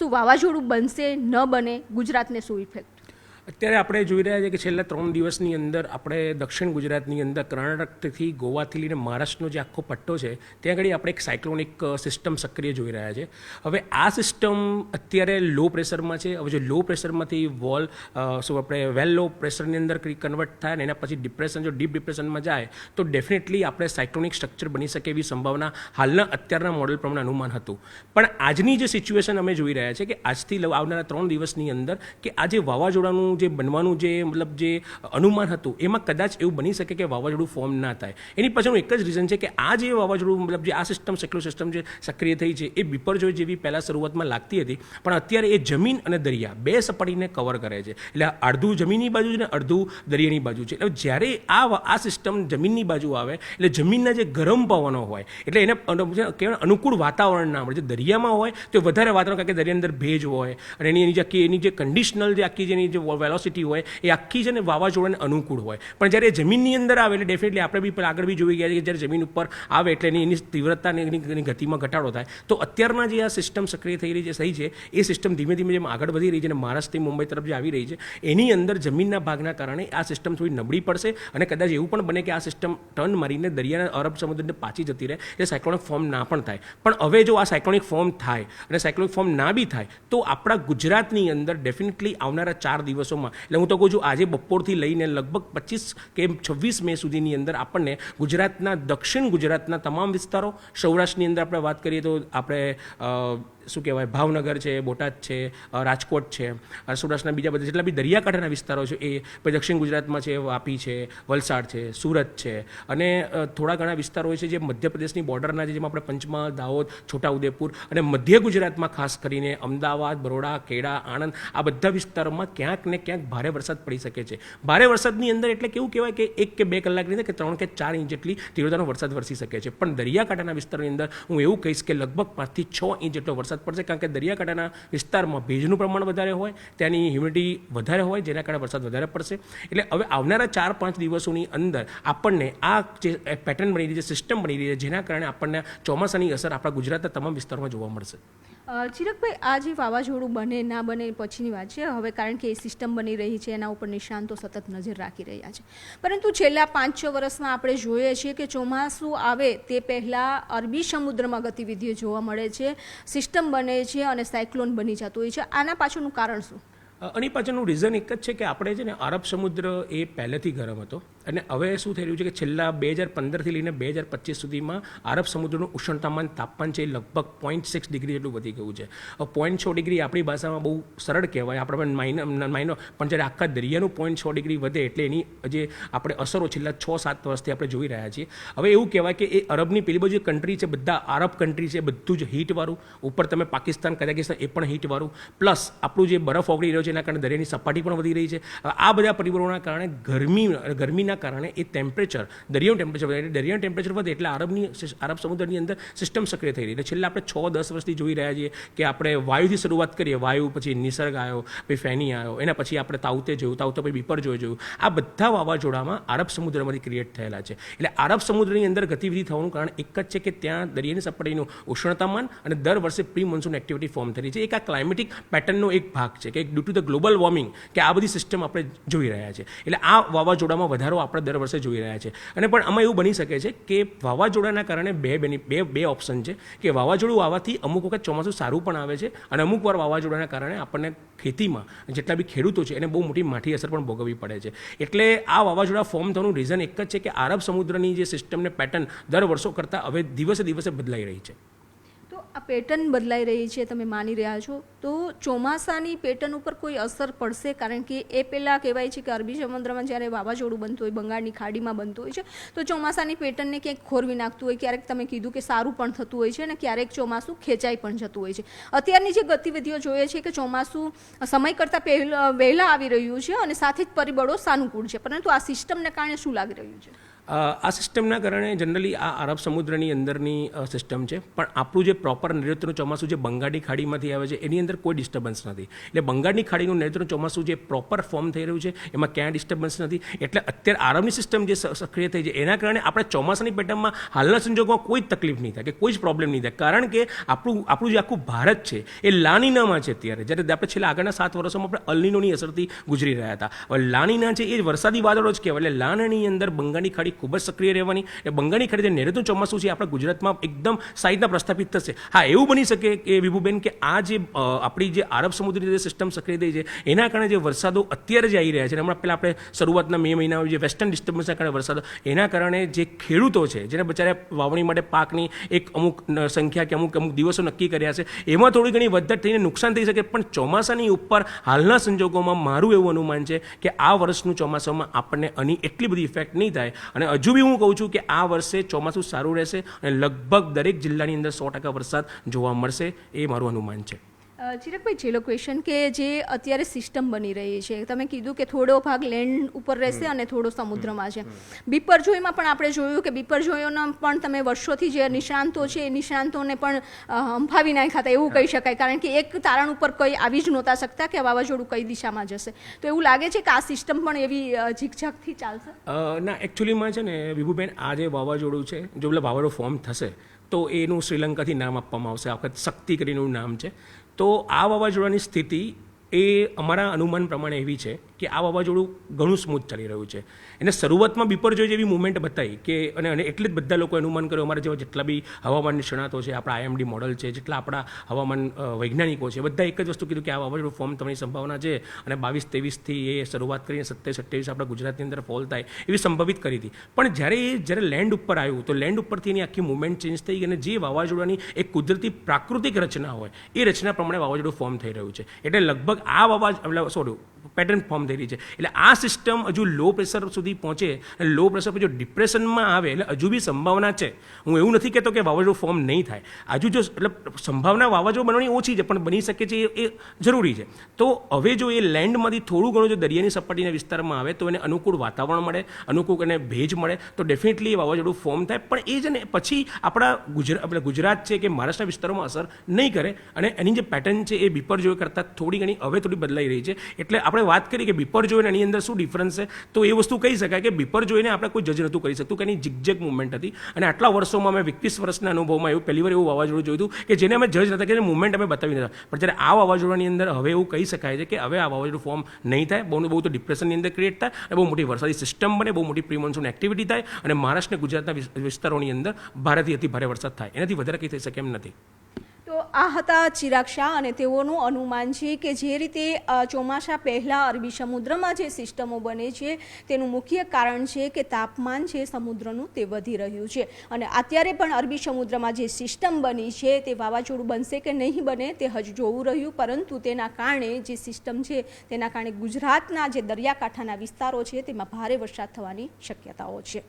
શું વાવાઝોડું બનશે ન બને, ગુજરાતને શું ઇફેક્ટ? અત્યારે આપણે જોઈ રહ્યા છીએ કે છેલ્લા 3 દિવસની અંદર આપણે દક્ષિણ ગુજરાતની અંદર કર્ણાટકથી ગોવાથી લઈને મહારાષ્ટ્રનો જે આખો પટ્ટો છે ત્યાં આગળ આપણે એક સાયક્લોનિક સિસ્ટમ સક્રિય જોઈ રહ્યા છે. હવે આ સિસ્ટમ અત્યારે લો પ્રેશરમાં છે. હવે જો લો પ્રેશરમાંથી આપણે વેલ લો પ્રેશરની અંદર કન્વર્ટ થાય ને એના પછી ડિપ્રેશન, જો ડીપ ડિપ્રેશનમાં જાય તો ડેફિનેટલી આપણે સાયક્લોનિક સ્ટ્રક્ચર બની શકે એવી સંભાવના હાલના અત્યારના મોડલ પ્રમાણે અનુમાન હતું. પણ આજની જે સિચ્યુએશન અમે જોઈ રહ્યા છે કે આજથી આવનારા 3 દિવસની અંદર કે આ જે વાવાઝોડાનું જે બનવાનું જે અનુમાન હતું એમાં કદાચ એવું બની શકે કે વાવાઝોડું ફોર્મ ના થાય. એની પાછળનું એક જ રીઝન છે કે આ જે વાવાઝોડું જે આ સિસ્ટમ જે સક્રિય થઈ છે એ બિપરજોય જેવી પહેલાં શરૂઆતમાં લાગતી હતી, પણ અત્યારે એ જમીન અને દરિયા બે સપાટીને કવર કરે છે. એટલે અડધું જમીનની બાજુ છે ને અડધું દરિયાની બાજુ છે. એટલે જ્યારે આ સિસ્ટમ જમીનની બાજુ આવે એટલે જમીનના જે ગરમ પવનો હોય એટલે એને કહેવાય અનુકૂળ વાતાવરણ ના મળે. જે દરિયામાં હોય તો વધારે વાતાવરણ, કારણ કે દરિયાની અંદર ભેજ હોય અને એની જે કન્ડિશનલ જે આખી જેની જે વેલોસિટી હોય એ આખી છે ને વાવાઝોડાને અનુકૂળ હોય. પણ જ્યારે જમીનની અંદર આવે એટલે ડેફિનેટલી આપણે બી આગળ બી જોઈ ગયા છે કે જ્યારે જમીન ઉપર આવે એટલે એની તીવ્રતા એની ગતિમાં ઘટાડો થાય. તો અત્યારના જે આ સિસ્ટમ સક્રિય થઈ રહી છે સહી છે એ સિસ્ટમ ધીમે ધીમે જેમ આગળ વધી રહી છે અને મહારાષ્ટ્રથી મુંબઈ તરફ જે આવી રહી છે એની અંદર જમીનના ભાગના કારણે આ સિસ્ટમ થોડી નબળી પડશે અને કદાચ એવું પણ બને કે આ સિસ્ટમ ટર્ન મારીને દરિયાના અરબ સમુદ્રને પાછી જતી રહે એટલે સાયક્લોનિક ફોર્મ ના પણ થાય. પણ હવે જો આ સાયક્લોનિક ફોર્મ થાય અને સાયક્લોનિક ફોર્મ ના બી થાય તો આપણા ગુજરાતની અંદર ડેફિનેટલી આવનારા 4 દિવસોમાં, એટલે હું તો કહું છું આજે બપોરથી લઈને લગભગ 25 કે 26 મે સુધીની અંદર આપણને ગુજરાતના દક્ષિણ ગુજરાતના તમામ વિસ્તારો, સૌરાષ્ટ્રની અંદર આપણે વાત કરીએ તો આપણે શું કહેવાય ભાવનગર છે, બોટાદ છે, રાજકોટ છે, સૌરાષ્ટ્રના બીજા બધા જેટલા બી દરિયાકાંઠાના વિસ્તારો છે એ પછી દક્ષિણ ગુજરાતમાં છે, વાપી છે, વલસાડ છે, સુરત છે અને થોડા ઘણા વિસ્તારો હોય છે જે મધ્યપ્રદેશની બોર્ડરના છે, જેમાં આપણે પંચમહાલ, દાહોદ, છોટાઉદેપુર અને મધ્ય ગુજરાતમાં ખાસ કરીને અમદાવાદ, બરોડા, ખેડા, આણંદ આ બધા વિસ્તારોમાં ક્યાંક ને ક્યાંક ભારે વરસાદ પડી શકે છે. ભારે વરસાદની અંદર એટલે કેવું કહેવાય કે 1 કે 2 કલાકની અંદર કે 3 કે 4 ઇંચ જેટલી તીવ્રતાનો વરસાદ વરસી શકે છે. પણ દરિયાકાંઠાના વિસ્તારોની અંદર હું એવું કહીશ કે લગભગ 5 થી 6 ઇંચ જેટલો વરસાદ પડશે, કારણ કે દરિયાકાંઠાના વિસ્તારમાં ભેજનું પ્રમાણ વધારે હોય, ત્યાંની હ્યુમિડિટી વધારે હોય, જેના કારણે વરસાદ વધારે પડશે. એટલે હવે આવનારા 4-5 દિવસોની અંદર આપણને આ જે પેટર્ન બની રહી છે, સિસ્ટમ બની રહી છે, જેના કારણે આપણને ચોમાસાની અસર આપણા ગુજરાતના તમામ વિસ્તારોમાં જોવા મળશે. ચિરાગભાઈ, આ જે વાવાઝોડું બને ના બને પછીની વાત છે. હવે કારણ કે એ સિસ્ટમ બની રહી છે એના ઉપર નિષ્ણાંતો સતત નજર રાખી રહ્યા છે, પરંતુ છેલ્લા 5-6 વર્ષમાં આપણે જોઈએ છીએ કે ચોમાસું આવે તે પહેલાં અરબી સમુદ્રમાં ગતિવિધિઓ જોવા મળે છે, સિસ્ટમ બને છે અને સાયક્લોન બની જતું હોય છે. આના પાછળનું કારણ શું? આની પાછળનું રીઝન એક જ છે કે આપણે છે ને અરબ સમુદ્ર એ પહેલેથી ગરમ હતો અને હવે શું થઈ રહ્યું છે કે છેલ્લા 2015થી લઈને 2025 સુધીમાં અરબ સમુદ્રનું ઉષ્ણતામાન તાપમાન છે એ લગભગ 0.6 ડિગ્રી જેટલું વધી ગયું છે. 0.6 ડિગ્રી આપણી ભાષામાં બહુ સરળ કહેવાય, આપણે માઇનો, પણ જ્યારે આખા દરિયાનું 0.6 ડિગ્રી વધે એટલે એની જે આપણે અસરો છેલ્લા 6-7 વર્ષથી આપણે જોઈ રહ્યા છીએ. હવે એવું કહેવાય કે એ અરબની પેલી બાજુ કન્ટ્રી છે, બધા અરબ કન્ટ્રી છે, બધું જ હીટવાળું, ઉપર તમે પાકિસ્તાન, કઝાકિસ્તાન એ પણ હીટવાળું, પ્લસ આપણું જે બરફ ઓગળી રહ્યો છે એના કારણે દરિયાની સપાટી પણ વધી રહી છે. આ બધા પરિબળોના કારણે ગરમીના કારણે એ ટેમ્પરેચર, દરિયાનું ટેમ્પરેચર વધે એટલે અરબ સમુદ્રની અંદર સિસ્ટમ સક્રિય થઈ રહી. એટલે છેલ્લા આપણે 6-10 વર્ષથી જોઈ રહ્યા છીએ કે આપણે વાયુથી શરૂઆત કરીએ, વાયુ પછી નિસર્ગ આવ્યો, પછી ફેની આવ્યો, એના પછી આપણે તાઉતે જોયું, તાઉતે પછી બિપરજોય જોયું. આ બધા વાવાઝોડામાં અરબ સમુદ્રમાંથી ક્રિએટ થયેલા છે. એટલે અરબ સમુદ્રની અંદર ગતિવિધિ થવાનું કારણ એક જ છે કે ત્યાં દરિયાની સપાટીનું ઉષ્ણતામાન અને દર વર્ષે પ્રી મોન્સૂન એક્ટિવિટી ફોર્મ થઈ રહી છે. એક આ ક્લાઇમેટિક પેટર્નનો એક ભાગ છે કે due to the global warming કે આ બધી સિસ્ટમ આપણે જોઈ રહ્યા છે. એટલે આ વાવાઝોડામાં વધારો આપણે દર વર્ષે જોઈ રહ્યા છે. અને પણ આમાં એવું બની શકે છે કે વાવાઝોડાના કારણે બે ઓપ્શન છે કે વાવાઝોડું આવવાથી અમુક વખત ચોમાસું સારું પણ આવે છે અને અમુક વાર વાવાઝોડાના કારણે આપણને ખેતીમાં જેટલા બી ખેડૂતો છે એને બહુ મોટી માઠી અસર પણ ભોગવવી પડે છે. એટલે આ વાવાઝોડા ફોર્મ થવાનું રીઝન એક જ છે કે અરબ સમુદ્રની જે સિસ્ટમને પેટર્ન દર વર્ષો કરતાં હવે દિવસે દિવસે બદલાઈ રહી છે. તો આ પેટર્ન બદલાઈ રહી છે, તમે માની રહ્યા છો, તો ચોમાસાની પેટર્ન ઉપર કોઈ અસર પડશે? કારણ કે એ પહેલાં કહેવાય છે કે અરબી સમુદ્રમાં જ્યારે વાવાઝોડું બનતું હોય, બંગાળની ખાડીમાં બનતું હોય છે, તો ચોમાસાની પેટર્નને ક્યાંક ખોરવી નાખતું હોય, ક્યારેક તમે કીધું કે સારું પણ થતું હોય છે અને ક્યારેક ચોમાસું ખેંચાઈ પણ જતું હોય છે. અત્યારની જે ગતિવિધિઓ જોઈએ છે કે ચોમાસું સમય કરતાં વહેલા આવી રહ્યું છે અને સાથે જ પરિબળો સાનુકૂળ છે, પરંતુ આ સિસ્ટમને કારણે શું લાગી રહ્યું છે? આ સિસ્ટમના કારણે જનરલી આ અરબ સમુદ્રની અંદરની સિસ્ટમ છે, પણ આપણું જે પ્રોપર નૈઋત્યનું ચોમાસું જે બંગાળની ખાડીમાંથી આવે છે એની અંદર કોઈ ડિસ્ટર્બન્સ નથી. એટલે બંગાળની ખાડીનું નૈઋત્યનું ચોમાસું જે પ્રોપર ફોર્મ થઈ રહ્યું છે એમાં ક્યાંય ડિસ્ટર્બન્સ નથી. એટલે અત્યારે આરબની સિસ્ટમ જે સક્રિય થઈ છે એના કારણે આપણે ચોમાસાની પેટર્નમાં હાલના સંજોગોમાં કોઈ જ તકલીફ નહીં થાય કે કોઈ જ પ્રોબ્લેમ નહીં થાય, કારણ કે આપણું જે આખું ભારત છે એ લાનીનામાં છે અત્યારે. જ્યારે આપણે છેલ્લા આગળના 7 વર્ષોમાં આપણે અલનીનોની અસરથી ગુજરી રહ્યા હતા. હવે લાનીના છે એ વરસાદી વાદળો જ કહેવાય. એટલે લાનની અંદર બંગાળની ખાડી ખૂબ જ સક્રિય રહેવાની. એ બંગાળની ખાડી જે નૈઋત્યનું ચોમાસું છે આપણા ગુજરાતમાં એકદમ સાઈડના પ્રસ્થાપિત થશે. હા, એવું બની શકે કે વિભુબેન કે આ જે આપણી જે અરબ સમુદ્રની જે સિસ્ટમ સક્રિય થઈ છે એના કારણે જે વરસાદો અત્યારે જે આવી રહ્યા છે, હમણાં પહેલાં આપણે શરૂઆતના મે મહિનામાં જે વેસ્ટર્ન ડિસ્ટર્બન્સના કારણે વરસાદો, એના કારણે જે ખેડૂતો છે જેને બચારે વાવણી માટે પાકની એક અમુક સંખ્યા કે અમુક દિવસો નક્કી કર્યા છે એમાં થોડી ઘણી વધઘટ થઈને નુકસાન થઈ શકે. પણ ચોમાસાની ઉપર હાલના સંજોગોમાં મારું એવું અનુમાન છે કે આ વર્ષનું ચોમાસામાં આપણને આની એટલી બધી ઇફેક્ટ નહીં થાય. અને હજુ બી હું કહું છું કે આ વર્ષે ચોમાસું સારું રહેશે અને લગભગ દરેક જિલ્લાની અંદર 100% વરસાદ જોવા મળશે, એ મારું અનુમાન છે. ચિરાગભાઈ, છેલ્લો ક્વેશ્ચન કે જે અત્યારે સિસ્ટમ બની રહી છે, તમે કીધું કે થોડો ભાગ લેન્ડ ઉપર રહેશે અને થોડો સમુદ્રમાં છે. બિપરજોયમાં પણ આપણે જોયું કે બિપરજોયોના પણ તમે વર્ષોથી જે નિષ્ણાંતો છે એ નિષ્ણાંતોને પણ હંફાવી નાખ્યા હતા એવું કહી શકાય, કારણ કે એક તારણ ઉપર કંઈ આવી જ નહોતા શકતા કે વાવાઝોડું કઈ દિશામાં જશે. તો એવું લાગે છે કે આ સિસ્ટમ પણ એવી ઝીકઝાકથી ચાલશે? ના, એકચ્યુઅલીમાં છે ને વિભુબેન, આ જે વાવાઝોડું છે જો પેલા વાવાઝોડું ફોર્મ થશે તો એનું શ્રીલંકાથી નામ આપવામાં આવશે. આ વખત શક્તિ કરીનું નામ છે. તો આ વાવાઝોડાની સ્થિતિ એ અમારા અનુમાન પ્રમાણે એવી છે કે આ વાવાઝોડું ઘણું સ્મૂથ ચાલી રહ્યું છે. એને શરૂઆતમાં બિપરજોય જેવી મુવમેન્ટ બતાવી કે અને એટલે જ બધા લોકોએ અનુમાન કર્યું, અમારા જેવા જેટલા બી હવામાન નિષ્ણાતો છે, આપણા IMD મોડલ છે, જેટલા આપણા હવામાન વૈજ્ઞાનિકો છે, બધા એક જ વસ્તુ કીધું કે આ વાવાઝોડું ફોર્મ થવાની સંભાવના છે અને 22-23થી એ શરૂઆત કરીને 27-28 આપણા ગુજરાતની અંદર ફોલ થાય એવી સંભવિત કરી હતી. પણ જ્યારે લેન્ડ ઉપર આવ્યું તો લેન્ડ ઉપરથી એની આખી મુવમેન્ટ ચેન્જ થઈ ગઈ અને જે વાવાઝોડાની એક કુદરતી પ્રાકૃતિક રચના હોય એ રચના પ્રમાણે વાવાઝોડું ફોર્મ થઈ રહ્યું છે. એટલે લગભગ આ પેટર્ન ફોર્મ થઈ રહી છે. એટલે આ સિસ્ટમ હજુ લો પ્રેશર સુધી પહોંચે અને લો પ્રેશર પર જો ડિપ્રેશનમાં આવે એટલે હજુ બી સંભાવના છે. હું એવું નથી કહેતો કે વાવાઝોડું ફોર્મ નહીં થાય. હજુ જો એટલે સંભાવના વાવાઝોડું બનવાની ઓછી છે પણ બની શકે છે એ જરૂરી છે. તો હવે જો એ લેન્ડમાંથી થોડું ઘણું જો દરિયાની સપાટીના વિસ્તારમાં આવે તો એને અનુકૂળ વાતાવરણ મળે, અનુકૂળ એને ભેજ મળે તો ડેફિનેટલી વાવાઝોડું ફોર્મ થાય. પણ એ છે ને પછી આપણા ગુજરાત છે કે મહારાષ્ટ્રના વિસ્તારોમાં અસર નહીં કરે અને એની જે પેટર્ન છે એ બિપરજોય કરતાં થોડી ઘણી હવે થોડી બદલાઈ રહી છે. એટલે આપણે વાત કરી કે બિપરજોય એની અંદર શું ડિફરન્સ છે, તો એ વસ્તુ કહી શકાય કે બિપરજોયને આપણે કોઈ જજ નહોતું કરી શકતું કે એની ઝિગઝેગ મુવમેન્ટ હતી. અને આટલા વર્ષોમાં અમે 21 વર્ષના અનુભવમાં એવું પહેલી વાર એવું વાવાઝોડું જોયું હતું કે જેને અમે જજ નતા કે મુવમેન્ટ અમે બતાવી નતા. પણ જ્યારે આ વાવાઝોડાની અંદર હવે એવું કહી શકાય છે કે હવે આ વાવાઝોડું ફોર્મ નહીં થાય, બહુ તો ડિપ્રેશનની અંદર ક્રિએટ થાય અને બહુ મોટી વરસાદી સિસ્ટમ બને, બહુ મોટી પ્રી-મોન્સૂન એક્ટિવિટી થાય અને મહારાષ્ટ્ર અને ગુજરાતના વિસ્તારોની અંદર ભારેથી અતિ ભારે વરસાદ થાય. એનાથી વધારે કંઈ થઈ શકે એમ નથી. તો આ હતા ચિરાગ શાહ અને તેઓનું અનુમાન છે કે જે રીતે ચોમાસા પહેલાં અરબી સમુદ્રમાં જે સિસ્ટમો બને છે તેનું મુખ્ય કારણ છે કે તાપમાન છે સમુદ્રનું તે વધી રહ્યું છે. અને અત્યારે પણ અરબી સમુદ્રમાં જે સિસ્ટમ બની છે તે વાવાઝોડું બનશે કે નહીં બને તે હજુ જોવું રહ્યું, પરંતુ તેના કારણે જે સિસ્ટમ છે તેના કારણે ગુજરાતના જે દરિયાકાંઠાના વિસ્તારો છે તેમાં ભારે વરસાદ થવાની શક્યતાઓ છે.